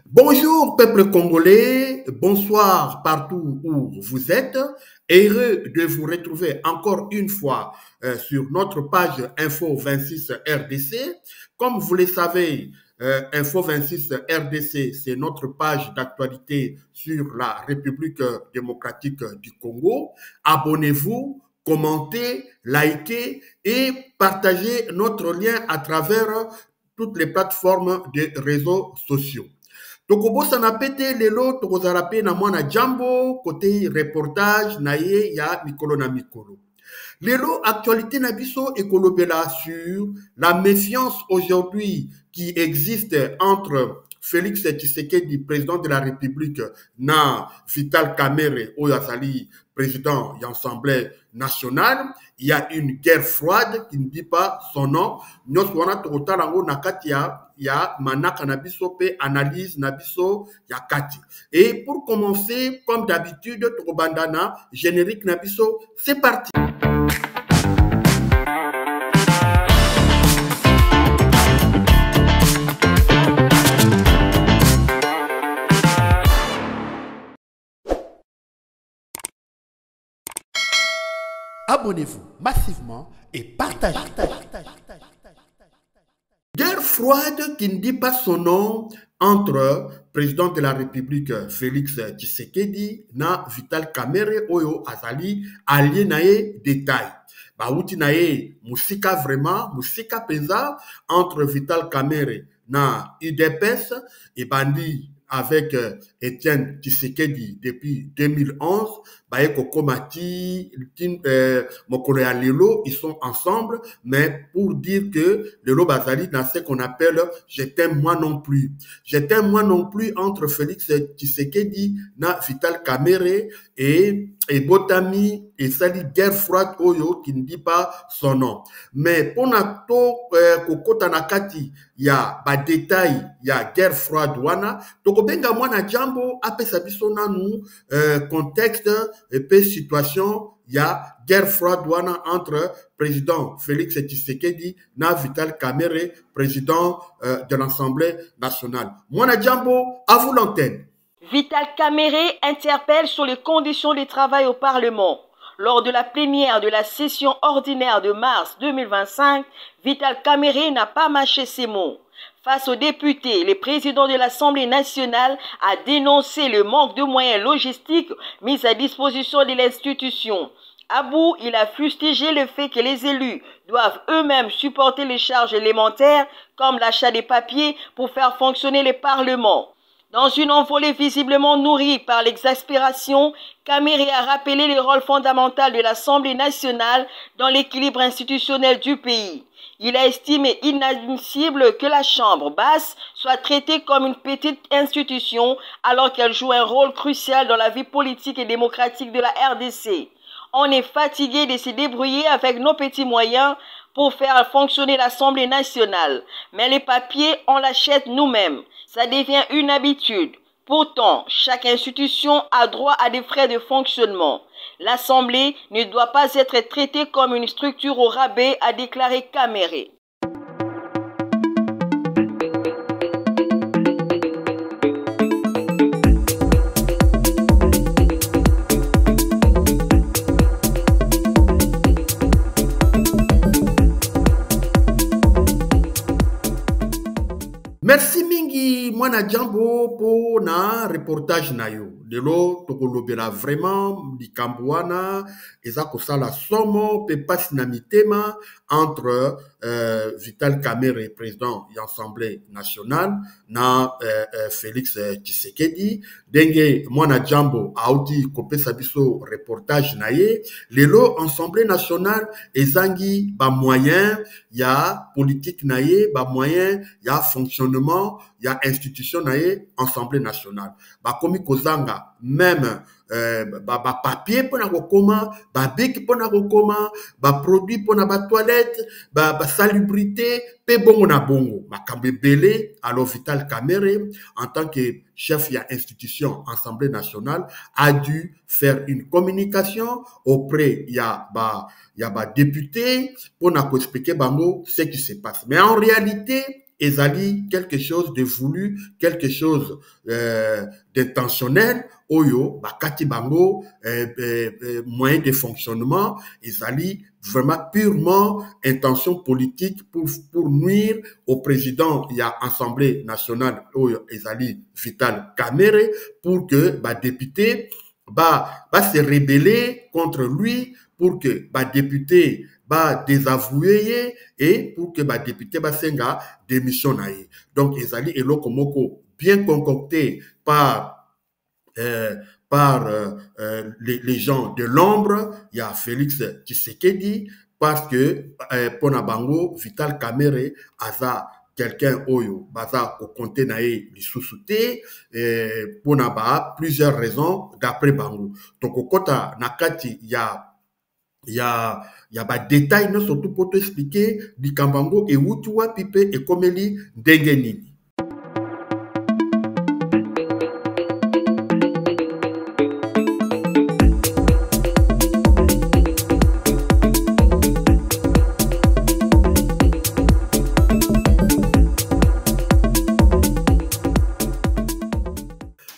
Bonjour peuple congolais, bonsoir partout où vous êtes. Heureux de vous retrouver encore une fois sur notre page Info 26 RDC. Comme vous le savez, Info 26 RDC, c'est notre page d'actualité sur la République démocratique du Congo. Abonnez-vous, commentez, likez et partagez notre lien à travers toutes les plateformes des réseaux sociaux. Tokobosa na pete lelo tokozala pe na mwana jambo côté reportage na ye ya mikolo na mikolo. Lelo actualité na biso ekolobela sur la méfiance aujourd'hui qui existe entre Félix Tshisekedi, président de la République, na Vital Kamerhe, oyo azali président de l'Assemblée nationale. Il y a une guerre froide qui ne dit pas son nom. Nous wana tokotala ngo na kati ya manaka na biso pe analyse na biso ya kati. Et pour commencer, comme d'habitude, tokobandana générique na biso, c'est parti. Abonnez-vous massivement et partagez. Guerre froide qui ne dit pas son nom entre président de la République Félix Tshisekedi na Vital Kamerhe oyo azali allié nae détail. Bauti nae musika vraiment, musika penza entre Vital Kamerhe na UDPS et bandi avec Etienne Tshisekedi depuis 2011, Baeko Komati, Mokolo ya Lelo, ils sont ensemble, mais pour dire que Lelo Bazali dans ce qu'on appelle je t'aime moi non plus. Je t'aime moi non plus entre Félix Tshisekedi na Vital Kamerhe et Botami et Sali guerre froide oyo qui ne dit pas son nom. Mais pour nato kokota nakati ya ba détail ya guerre froide wana tokobenga mwana jambo apesa biso nanu contexte et pe situation ya guerre froide wana entre président Félix Tshisekedi na Vital Kamerhe, président de l'Assemblée nationale. Mwana jambo, à vous l'antenne. Vital Kamerhe interpelle sur les conditions de travail au Parlement. Lors de la plénière de la session ordinaire de mars 2025, Vital Kamerhe n'a pas mâché ses mots. Face aux députés, le président de l'Assemblée nationale a dénoncé le manque de moyens logistiques mis à disposition de l'institution. À bout, il a fustigé le fait que les élus doivent eux-mêmes supporter les charges élémentaires comme l'achat des papiers pour faire fonctionner le Parlement. Dans une envolée visiblement nourrie par l'exaspération, Kamerhe a rappelé le rôle fondamental de l'Assemblée nationale dans l'équilibre institutionnel du pays. Il a estimé inadmissible que la Chambre basse soit traitée comme une petite institution alors qu'elle joue un rôle crucial dans la vie politique et démocratique de la RDC. On est fatigué de se débrouiller avec nos petits moyens pour faire fonctionner l'Assemblée nationale. Mais les papiers, on l'achète nous-mêmes. Ça devient une habitude. Pourtant, chaque institution a droit à des frais de fonctionnement. L'Assemblée ne doit pas être traitée comme une structure au rabais, a déclaré Kamerhe. Merci mingi mwana jambo po na reportage na yo. Lelo tokolobela vraiment likambo wana eza kosala somo pe pasi na mitema entre Vital Kamerhe, président de l'Assemblée nationale, na Félix Tshisekedi. Denge mwana jambo auti kopesa biso reportage na ye. Lelo Assemblée nationale ezangi ba moyen ya politique na ye, ba moyen ya fonctionnement ya institution na ye Assemblée nationale. Ba komi kozanga même ba papier pona kokoma, ba bic pona kokoma, ba produit pona ba toilette, ba salubrité pe bongo na bongo. Makambe belé alors Vital Kamerhe en tant que chef de l'institution Assemblée nationale a dû faire une communication auprès il y a ba député pour expliquer bango ce qui se passe. Mais en réalité ezali quelque chose de voulu, quelque chose d'intentionnel, oyo, bakati bango, moyen de fonctionnement, ezali vraiment purement intention politique pour nuire au président, il y a Assemblée nationale, oyo, ezali Vital Kamerhe, pour que, député, se rebeller contre lui, pour que, député, désavouer et pour que député senga démission naïe. Donc ezali eloko moko bien concocté par les gens de l'ombre, il y a Félix Tshisekedi, parce que pona bango Vital Kamerhe aza quelqu'un oyo baza ko compter naïe lisusuté pona ba plusieurs raisons d'après bango. Donc au kota nakati il y a des détails, non, surtout pour te expliquer, du Kambango et Wutua Pipe et Komeli Dengenini.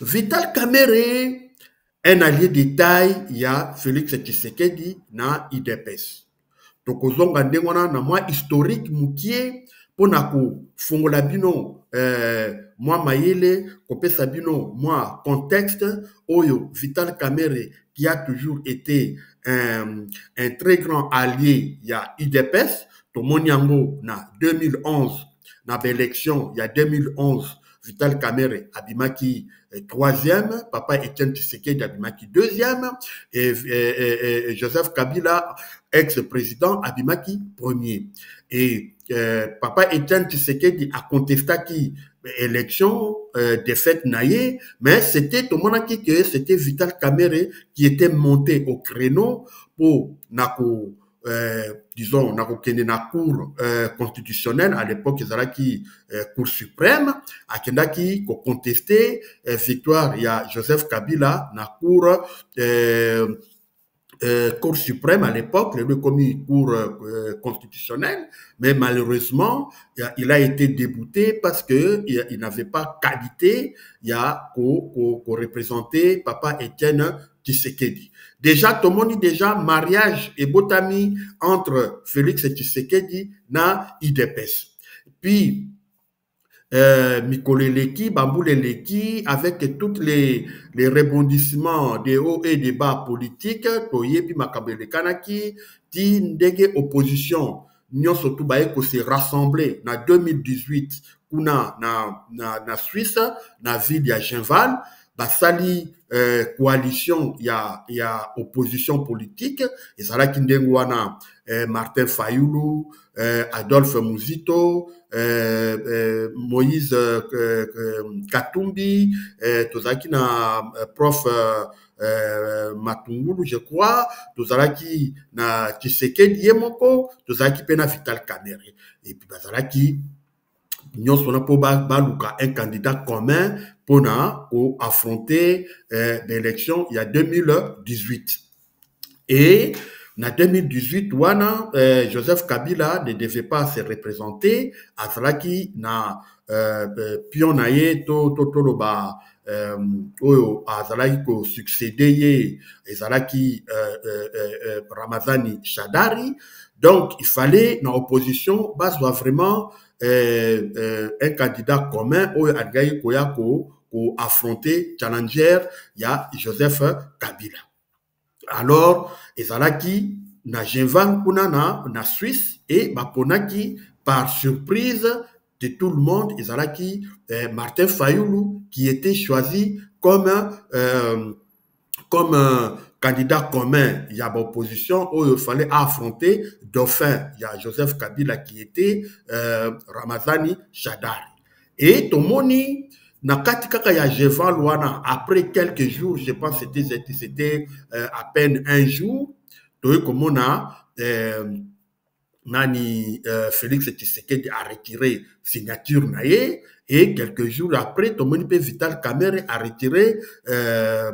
Vital Kamerhe, un allié de taille, il y a Félix Tshisekedi na IDPS. Donc, ozonga ndengwana na moi historique mukie pona ko fongola bino moi mayele kopesa bino moi contexte oyo Vital Kamerhe qui a toujours été un très grand allié il y a IDPS to moniango na 2011 na élection il y a 2011 Vital Kamerhe abimaki troisième, Papa Etienne Tshisekedi abimaki deuxième, et Joseph Kabila, ex-président, abimaki premier. Et Papa Etienne Tshisekedi a contesté qui élection défaite naïe, mais c'était tout le monde qui que c'était Vital Kamerhe qui était monté au créneau pour nako disons, na cour constitutionnelle, à l'époque, ils avaient qui cour suprême, à qui contesté victoire, il y a Joseph Kabila, na cour suprême à l'époque, le commis cour constitutionnelle, mais malheureusement, il a été débouté parce que il n'avait pas qualité, il y a représenté Papa Etienne Tshisekedi. Déjà, tout le monde dit déjà mariage et botami entre Félix Tshisekedi na IDPS. Puis, Mikoleleki, Bambouleleki, avec tous les rebondissements des hauts et des bas politiques, Toyebi Makabele Kanaki, ti ndege opposition, Nyon surtout baeko se rassembler na 2018, kuna na Suisse, na ville ya Genval, basali coalition, il y a opposition politique, et ça là kindengwana Martin Fayoulou, Adolphe Muzito, Moïse Katumbi, tozaki na prof Matungulu, je crois, tozalaki na Tshisekedi Yemoko, tozalaki pena Vital Kamerhe, et puis bazalaki nous sommes pour un candidat commun pour affronter l'élection il y a 2018. Et en 2018, Joseph Kabila ne devait pas se représenter à Zalaki na pionaye toloba Azalaki ko succédé Zalaki Ramazani Shadari. Donc il fallait dans l'opposition soit vraiment un candidat commun au Adgaï Koyako pour affronter challenger il y a Joseph Kabila. Alors ezalaki na Genval kuna na Suisse et baponaki par surprise de tout le monde ezalaki Martin Fayoulou qui était choisi comme candidat commun, il y a l'opposition où il fallait affronter dauphin, il y a Joseph Kabila qui était Ramazani Shadari. Et Tomoni, na katikaka ya Genval wana, après quelques jours, je pense que c'était à peine un jour, comme on a Félix Tshisekedi a retiré signature naïe, et quelques jours après, Tomonipe Vital Kamerhe a retiré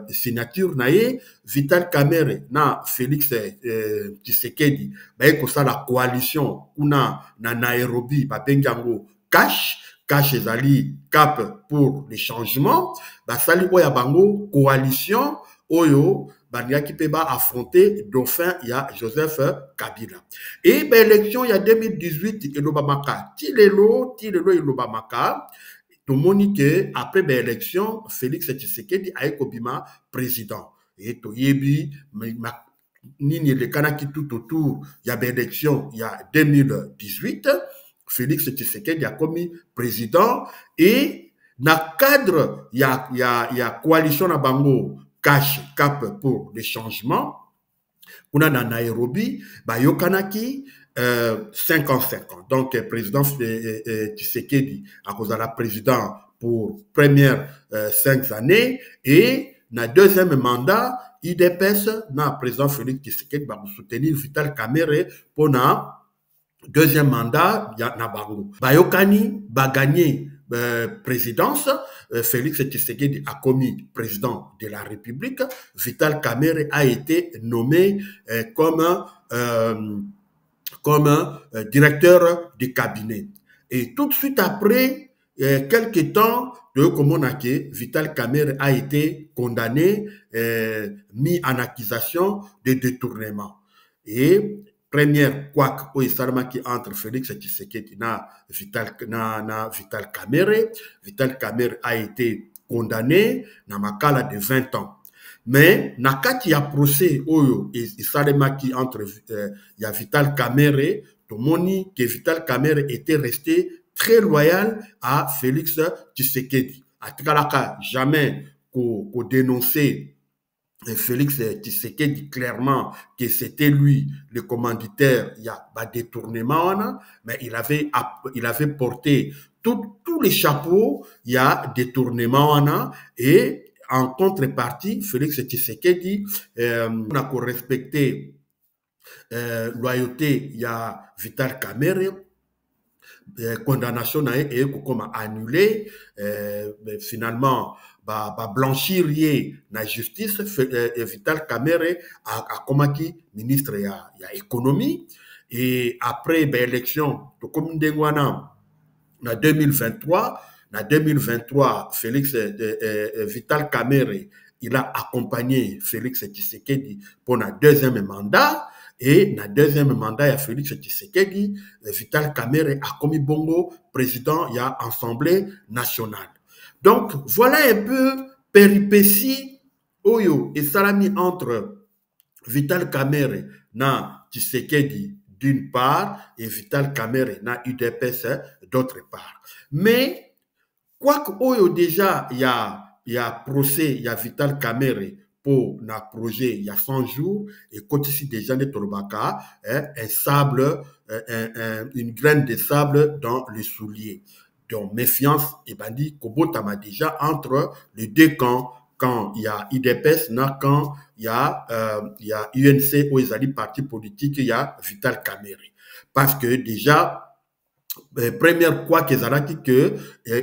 signature naïe. Vital Kamerhe na Félix Tshisekedi, comme ça la coalition kuna na Nairobi, babengango cash, cache ezali cap pour les changements, basali oya bango coalition oyo baniaki pe ba affronter dauphin ya Joseph Kabila. Et ben élection ya 2018 elobamaka tilelo elobamaka tomoni que après ben élection Félix Tshisekedi aye kobima président et toyebi nini le kanaki tout autour ya ben élection ya 2018 Félix Tshisekedi a commis président et na cadre ya coalition na bango cache cap pour les changements kuna na Nairobi bayokanaki 50-50 donc président Tshisekedi a causé la président pour première 5 années et na deuxième mandat IDPS na président Félix Tshisekedi va soutenir Vital Kamerhe pour na deuxième mandat ya na bango bayokani ba gagné présidence, Félix Tshisekedi a commis président de la République, Vital Kamerhe a été nommé comme directeur du cabinet. Et tout de suite après, quelques temps, Vital Kamerhe a été condamné, mis en accusation de détournement. Et première couac au qui entre Félix Tshisekedi na Vital Kamerhe. Vital Kamerhe a été condamné na makala de 20 ans. Mais na kati ya procès oyo qui entre ya Vital Kamerhe, tomoni que Vital Kamerhe était resté très loyal à Félix Tshisekedi. Atikalaka jamais qu'on dénoncer Félix Tshisekedi clairement que c'était lui le commanditaire, il y a pas détournement, mais il avait porté tous les chapeaux, il y a détournement, et en contrepartie, Félix Tshisekedi, on a respecté loyauté, il y a Vital Kamerhe, condamnation et comme annulé, finalement, blanchir la justice, Vital Kamerhe a commis ministre ya économie et après l'élection de commune de Nguana en 2023, Félix Vital Kamerhe il a accompagné Félix Tshisekedi pour le deuxième mandat. Et dans le deuxième mandat, il y a Félix Tshisekedi, Vital Kamerhe a commis bongo président, il y a Assemblée nationale. Donc, voilà un peu péripétie Oyo et Salami entre Vital Kamerhe na Tshisekedi d'une part et Vital Kamerhe na UDPS d'autre part. Mais, quoi que Oyo déjà, il y a procès, il y a Vital Kamerhe pour un projet il y a 100 jours et quand ici déjà de Tolobaka, un sable, une graine de sable dans le soulier. Donc méfiance et bandit Kobotama déjà entre les deux camps quand il y a IDPS, quand il y a UNC ou les partis politiques, il y a Vital Kamerhe. Parce que déjà première quoi qu'ils ont dit que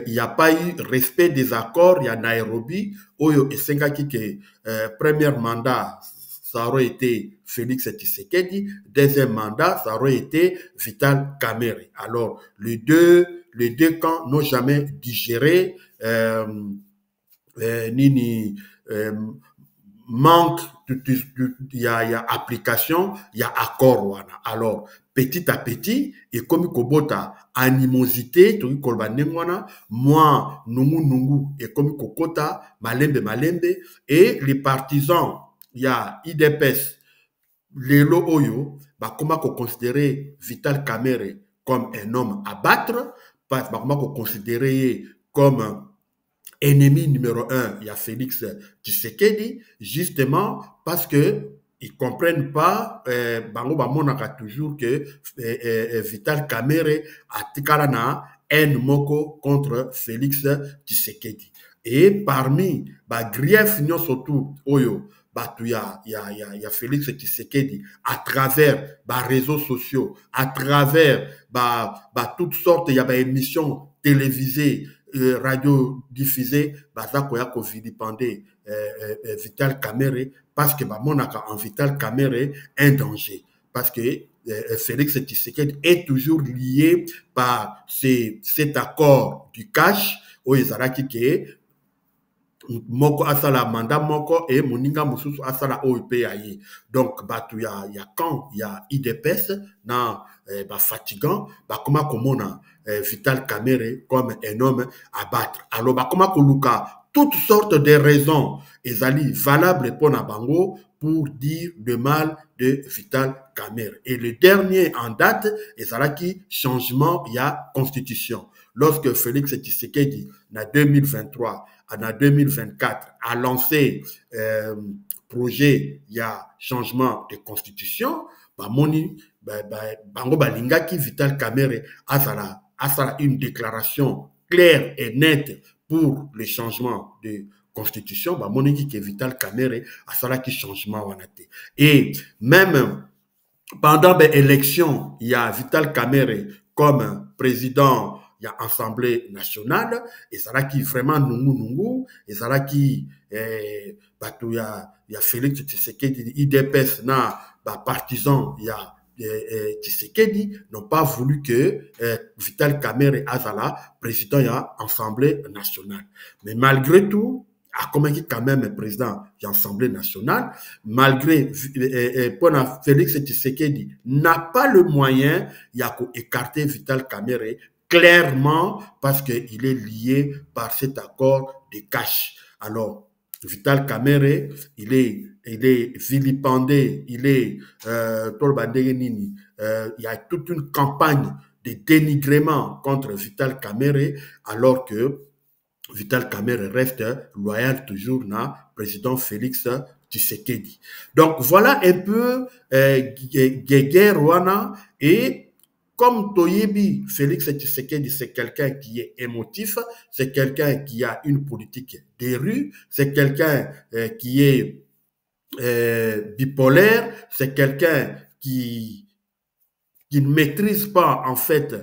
il n'y a pas eu respect des accords, il y a Nairobi, Oyo et Sengaki que premier mandat ça aurait été Félix Tshisekedi, deuxième mandat ça aurait été Vital Kamerhe. Alors les deux camps n'ont jamais digéré manque il y a application, il y a accord. Alors, petit à petit, et comme Kobota, animosité, moi, nungu, et comme Kokota, malembe, et les partisans, il y a IDPS, Lelo Oyo, comment considérer Vital Kamerhe comme un homme à battre, comment considérer comme ennemi numéro 1, il y a Félix Tshisekedi, justement parce que ils comprennent pas, bango bamonaka toujours que Vital Kamerhe a tikalana haine moko contre Félix Tshisekedi. Et parmi grief surtout oyo il y a Félix Tshisekedi à travers réseaux sociaux, à travers toutes sortes il y a émissions télévisées, radio diffusée, baza ko vilipender Vital Kamerhe parce que monaka en Vital Kamerhe un danger parce que Félix Tshisekedi est toujours lié par cet accord du cash au ezalaki ke moko asala mandat moko et moninga mususu asala OEPAI. Donc batu ya quand il y a IDPS na fatigant comment komona Vital Kamerhe comme un homme à battre. Alors comment koluka toutes sortes de raisons ezali valables pour na bango pour dire le mal de Vital Kamerhe. Et le dernier en date ezalaki changement il y a constitution. Lorsque Félix Tshisekedi en 2023 en 2024 a lancé projet il y a changement de constitution, bango balingaki Vital Kamerhe asala une déclaration claire et nette pour le changement de constitution, moniki que Vital Kamerhe asala qui changement wanate. Et même pendant l'élection, il y a Vital Kamerhe comme président il y a Assemblée nationale, et ça là qui vraiment nungu, et ça là qui, il y a Félix Tshisekedi, IDPS, na, partisan, il y a Tshisekedi, n'ont pas voulu que Vital Kamerhe Azala, président, il y a Assemblée nationale. Mais malgré tout, a convaincu quand même président de l'Assemblée nationale, malgré Félix Tshisekedi n'a pas le moyen, il y a écarter Vital Kamerhe clairement parce qu'il est lié par cet accord de cash. Alors, Vital Kamerhe, il est vilipendé, il y a toute une campagne de dénigrement contre Vital Kamerhe, alors que Vital Kamerhe reste loyal toujours na président Félix Tshisekedi. Donc voilà un peu guerre wana. Et comme Toyebi, Félix Tshisekedi, c'est quelqu'un qui est émotif, c'est quelqu'un qui a une politique des rues, c'est quelqu'un qui est bipolaire, c'est quelqu'un qui ne maîtrise pas en fait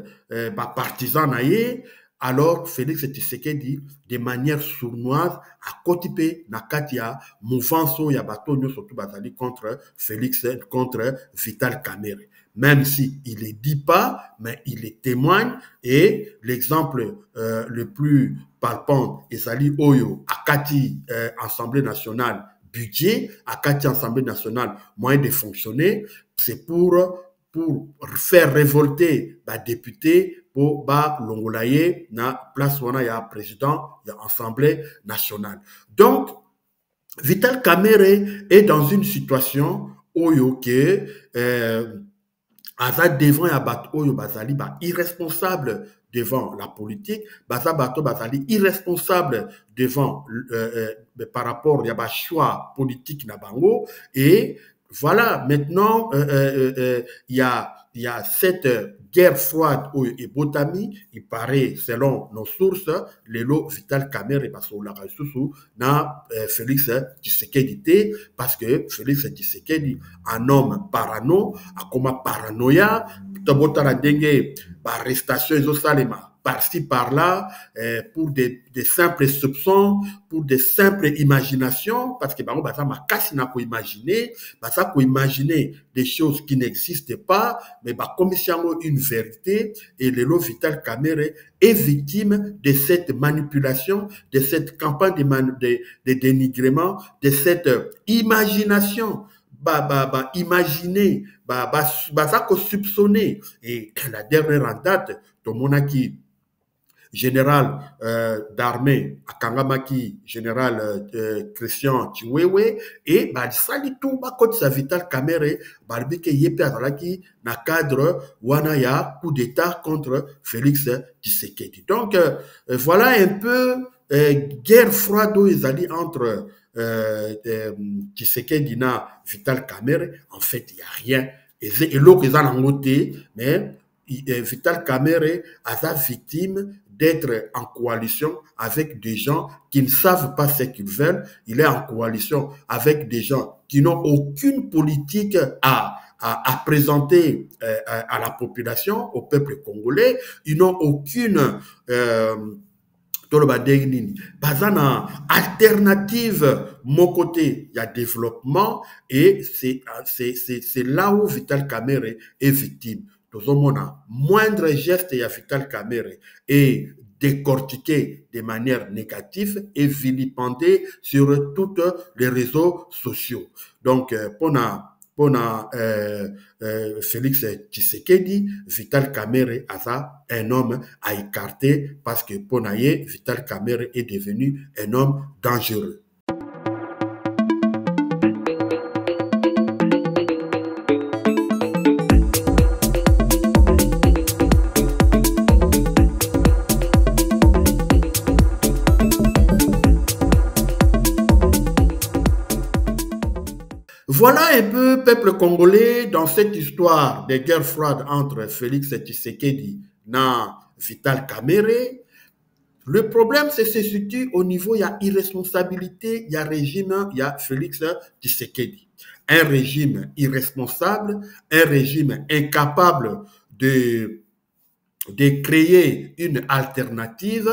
partisan naïe. Alors Félix Tshisekedi, de manière sournoise, a cotipé Nakatia, mouvance ya batonyo surtout bazali contre Félix, contre Vital Kamerhe. Même si il ne dit pas, mais il les témoigne. Et l'exemple le plus palpant, Ezali Oyo, Akati Assemblée nationale, budget, Akati Assemblée nationale, moyen de fonctionner, c'est pour faire révolter les députés pour l'ongolaye na place où il y a président, il y a Assemblée nationale. Donc, Vital Kamerhe est dans une situation Oyo que Aza devant ya bato oyo bazali irresponsable devant la politique, bato bazali irresponsable devant par rapport à choix politique na bango. Et voilà, maintenant il y a cette guerre froide et Botami, il paraît selon nos sources, Lelo Vital Kamerhe parce qu'on l'a reçu na Félix Tshisekedi parce que Félix Tshisekedi, un homme parano, a comme paranoïa, tabota la dengue, arrestation et salema par-ci par-là, pour des simples soupçons, pour des simples imaginations, parce que bah ça m'a cassé n'a pas imaginer, bah ça peut imaginer des choses qui n'existent pas, mais bah comme si une vérité, et Lelo Vital Kamerhe est victime de cette manipulation, de cette campagne de dénigrement, de cette imagination. Imaginer, ça qu'on soupçonner. Et la dernière en date, Tomonaki, général d'armée, Akangamaki, général Christian Chiwewe, et sali tout côté sa Vital Kamerhe, barbike yepe azalaki na cadre wana ya coup d'état contre Félix Tshisekedi. Donc voilà un peu guerre froide ezali entre Tshisekedi na Vital Kamerhe. En fait, il n'y a rien. Et l'autre est en côté, mais Vital Kamerhe a sa victime d'être en coalition avec des gens qui ne savent pas ce qu'ils veulent. Il est en coalition avec des gens qui n'ont aucune politique à présenter à la population, au peuple congolais. Ils n'ont aucune toloba ndenge nini baza na alternative mon côté il y a développement et c'est là où Vital Kamerhe est victime. Tozomona moindre geste ya Vital Kamerhe est décortiqué de manière négative et vilipendé sur tous les réseaux sociaux. Donc pour Félix Tshisekedi, Vital Kamerhe a un homme à écarter parce que pour Vital Kamerhe est devenu un homme dangereux. Voilà un peu, peuple congolais, dans cette histoire des guerres froides entre Félix Tshisekedi et Vital Kamerhe. Le problème, c'est que se situe au niveau, il y a irresponsabilité, il y a régime, il y a Félix Tshisekedi. Un régime irresponsable, un régime incapable de créer une alternative.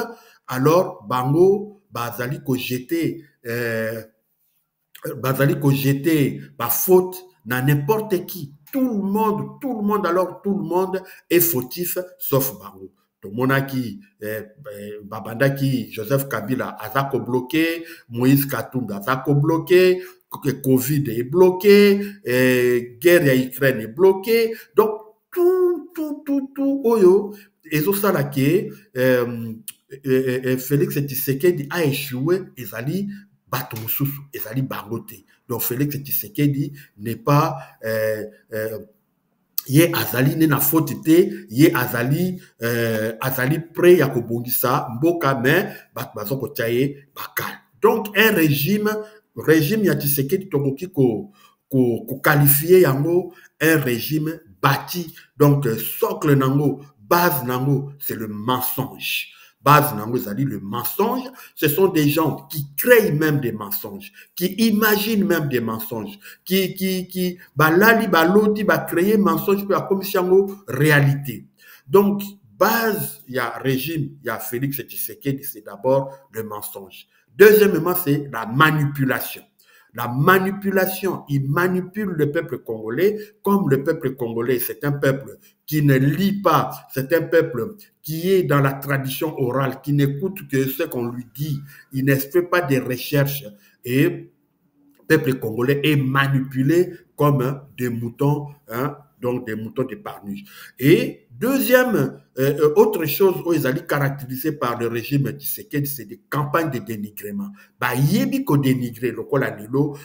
Alors, Bango, Bazali ko jeter ma faute dans n'importe qui. Tout le monde est fautif sauf Bango. Tout le monde qui Babandaki, Joseph Kabila, Azako bloqué, Moïse Katumbi, Azako bloqué, Covid est bloqué, guerre à Ukraine est bloqué. Donc, tout, oyo, et ça là qui Félix Tshisekedi a échoué, Ezali bato mususu ezali bangote. Donc Félix Tshisekedi n'est pas ye azali ne na faute te, ye azali prêt ya kobongisa mboka mais bato bazoko tiaye bakal. Donc un régime ya Tshisekedi tokoki ko qualifier yango un régime bâti. Donc socle nango, base nango, c'est le mensonge. Base nango ezali le mensonge. Ce sont des gens qui créent même des mensonges, qui imaginent même des mensonges, qui balali baloti ba créer mensonge pour comme si yango réalité. Donc base il y a régime, il y a Félix Tshisekedi, c'est d'abord le mensonge. Deuxièmement, c'est la manipulation. La manipulation, il manipule le peuple congolais, comme le peuple congolais, c'est un peuple qui ne lit pas, c'est un peuple qui est dans la tradition orale, qui n'écoute que ce qu'on lui dit, il ne fait pas de recherches, et le peuple congolais est manipulé comme des moutons, hein, donc des moutons de Parnus. Et deuxième, autre chose où ils allaient caractériser par le régime Tshisekedi, c'est des campagnes de dénigrement. Bah, yebi ko dénigré, le col anilo,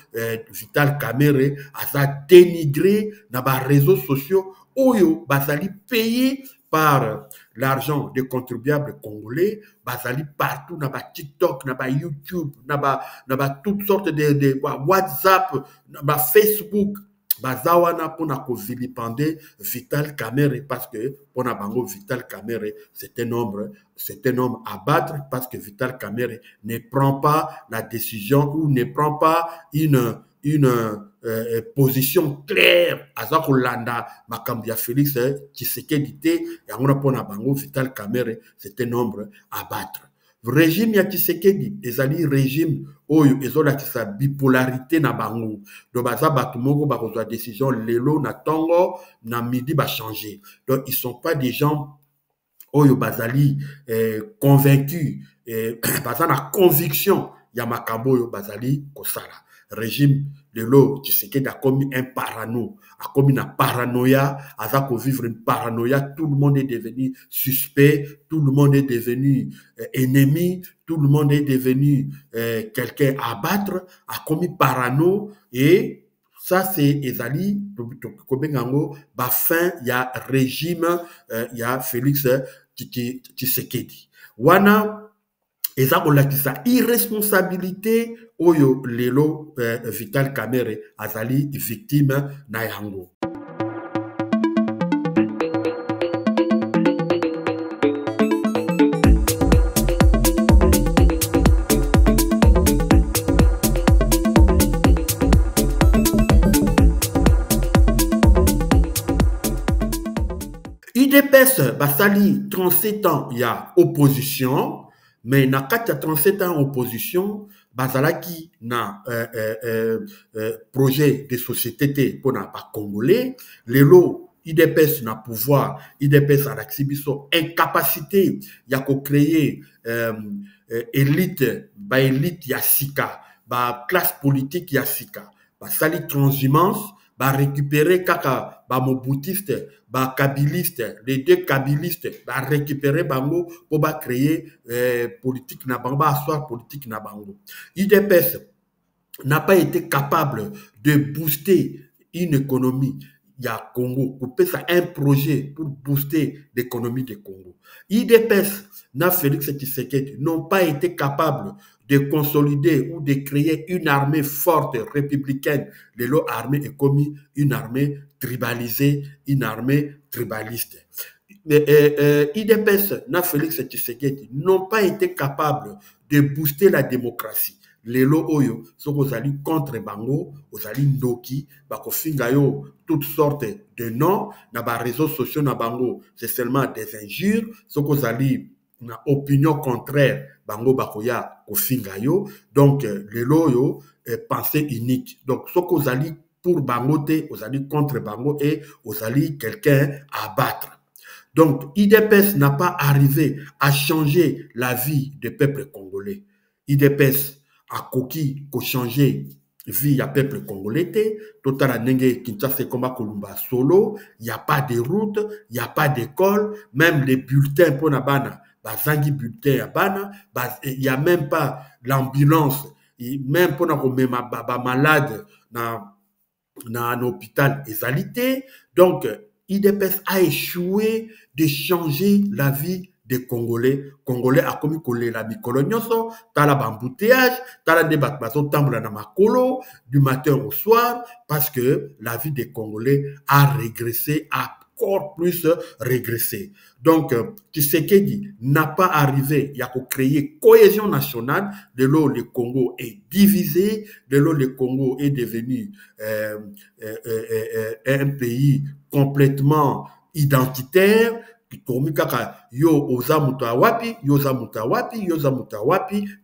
Vital Kamerhe, a dénigré dans les réseaux sociaux, où yo, basali payé par l'argent des contribuables congolais, basali partout, dans TikTok, dans YouTube, dans toutes sortes de WhatsApp, dans Facebook, bazawana pona ko vilipender Vital Kamerhe parce que pona bango Vital Kamerhe c'est un homme à battre parce que Vital Kamerhe ne prend pas la décision ou ne prend pas une position claire aza kolanda makambo ya Félix Tshisekedi te yango pona bango Vital Kamerhe c'est un homme à battre. Régime ya Tshisekedi ezali régime oyo ezolakisa bipolarité na bango. Donc baza bato moko bakozwa décision lelo na tongo na midi ba changer. Donc ils sont pas des gens oyo bazali convaincus, baza na conviction ya makambo oyo bazali kosala. Régime lelo Tshisekedi a commis un parano, a commis une paranoïa, a vivre une paranoïa, tout le monde est devenu suspect, tout le monde est devenu ennemi, tout le monde est devenu quelqu'un à battre, a commis parano, et ça c'est ezali kobengango ba fin ya régime ya Félix Tshisekedi. Wana eza kolakisa irresponsabilité oyo lelo Vital Kamerhe azali victime na yango. UDPS basali 37 ans il y a opposition. mais na kati ya 37 ans opposition bazalaki na projet de société te pona ba congolais lelo IDPS na pouvoir IDPS alakisi biso incapacité ya ko créer élite ba élite ya sika ba classe politique ya sika ba sali transhumance ba récupérer kaka ba moboutiste ba kabiliste les deux kabilistes ba récupérer bango pour ba créer politique na bango ba asseoir politique na bango. IDPS n'a pas été capable de booster une économie ya Congo, pour faire un projet pour booster l'économie du Congo. IDPS n'a Félix Tshisekedi n'ont pas été capables de consolider ou de créer une armée forte républicaine. L'armée est comme une armée tribalisée, une armée tribaliste. IDPS n'a Félix Tshisekedi n'ont pas été capables de booster la démocratie. Lelo oyo, so kozali contre bango, ozali ndoki, bakofinga yo toutes sortes de noms, na ba réseaux sociaux na bango, c'est seulement des injures, so kozali na opinion contraire, bango bakoya kofinga yo, donc lelo yo, pensée unique. Donc so kozali pour bango te, ozali contre bango et ozali quelqu'un à battre. Donc IDPS n'a pas arrivé à changer la vie des peuples congolais. IDPS a coquille ko changer vie à peuple congolais total a nenge Kinshasa komba kolumba solo, il y a pas de route, il y a pas d'école, même les bulletins pour na bana bazangi bulletin ya bana, il y a même pas l'ambulance, même pour na ko mema baba malade na un hôpital ezalité. Donc IDPS a échoué de changer la vie des Congolais. Congolais a commis collé la bicolonioso, t'as la bambouteillage, t'as la débat tamboula na makolo, du matin au soir, parce que la vie des Congolais a régressé, a encore plus régressé. Donc, Tshisekedi n'a pas arrivé, il y a qu'à créer cohésion nationale, de l'eau le Congo est divisé, de l'eau le Congo est devenu un pays complètement identitaire, yo oza muta wapi,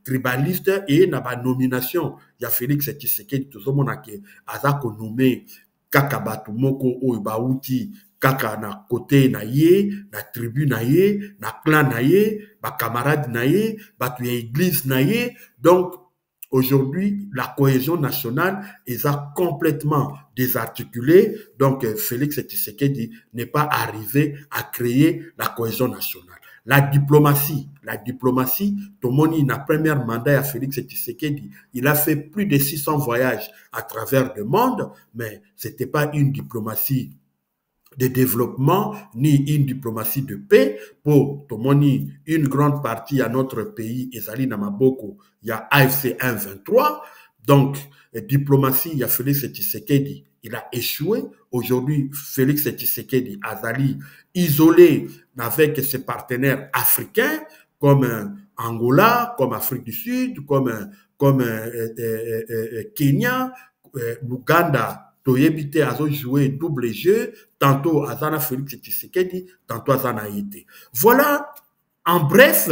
tribaliste et na ba nomination ya Félix Tshisekedi tozomona ke aza ko nommé kaka batu moko oyo bauti kaka na côté na ye, na tribu na ye, na clan na ye, ba camarade na ye, batu ya église na ye. Donc aujourd'hui, la cohésion nationale est complètement désarticulée. Donc, Félix Tshisekedi n'est pas arrivé à créer la cohésion nationale. La diplomatie, Tomoni, na premier mandat à Félix Tshisekedi, il a fait plus de 600 voyages à travers le monde, mais c'était pas une diplomatie de développement, ni une diplomatie de paix. Pour Tomoni, une grande partie à notre pays, Ezali Namaboko, il y a AFC 123. Donc, diplomatie, il y a Félix Tshisekedi, il a échoué. Aujourd'hui, Félix Tshisekedi, Azali, isolé avec ses partenaires africains, comme Angola, comme Afrique du Sud, comme Kenya, l'Ouganda, Toyebite a joué double jeu, tantôt Azana Félix Tshisekedi, tantôt Azana Haïti. Voilà, en bref,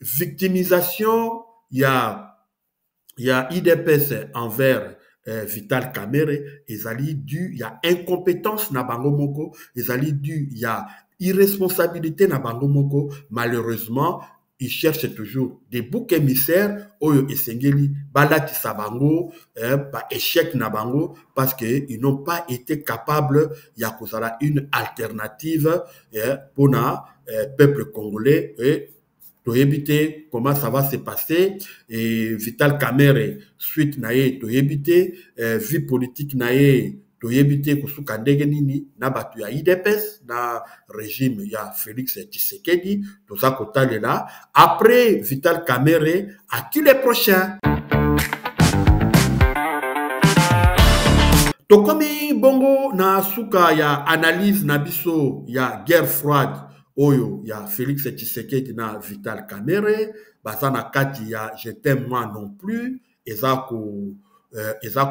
victimisation, il y a IDPS envers Vital Kamerhe, il y a incompétence na bango moko, il y a irresponsabilité na bango moko, malheureusement, ils cherchent toujours des boucs émissaires oyo esengeli balati sabango ba échec na bango parce que ils n'ont pas été capables ya kozala une alternative pour na peuple congolais et toyebite comment ça va se passer et Vital Kamerhe suite nae toyebite vie politique nae toyebite kusuka ndenge nini na batu ya IDPS na régime ya Félix Tshisekedi toza kotalela après Vital Kamerhe à qui les prochains. Tokomi bongo na suka ya analyse na biso ya guerre froide oyo ya Félix Tshisekedi na Vital Kamerhe bazana kati ya je t'aime moi non plus ezako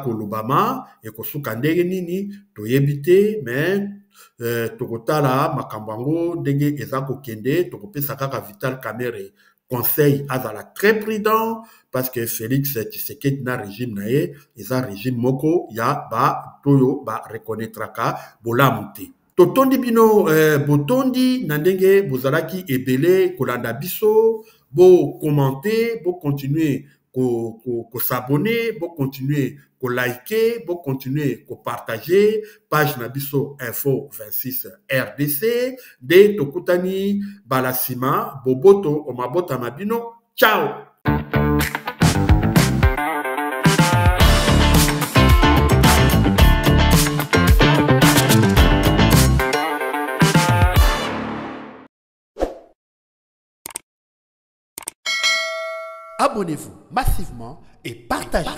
Lubama et kosuka ndenge nini toyebite mais tokotala makambango ndenge ezako kende tokopesa kaka Vital Kamerhe conseil azala très prudent parce que Félix Tshisekedi na régime nae eza régime moko ya ba toyo ba reconnaîtraka bolamu te. Totondi bino botondi na ndenge bozalaki ebele kolanda biso, bo commenter, bo continuer ko s'abonner, bo continuer ko liker, bo continuer ko partager page na biso Info 26 RDC de tokutani balasima boboto o mabota mabino. Ciao. Abonnez-vous massivement et partagez.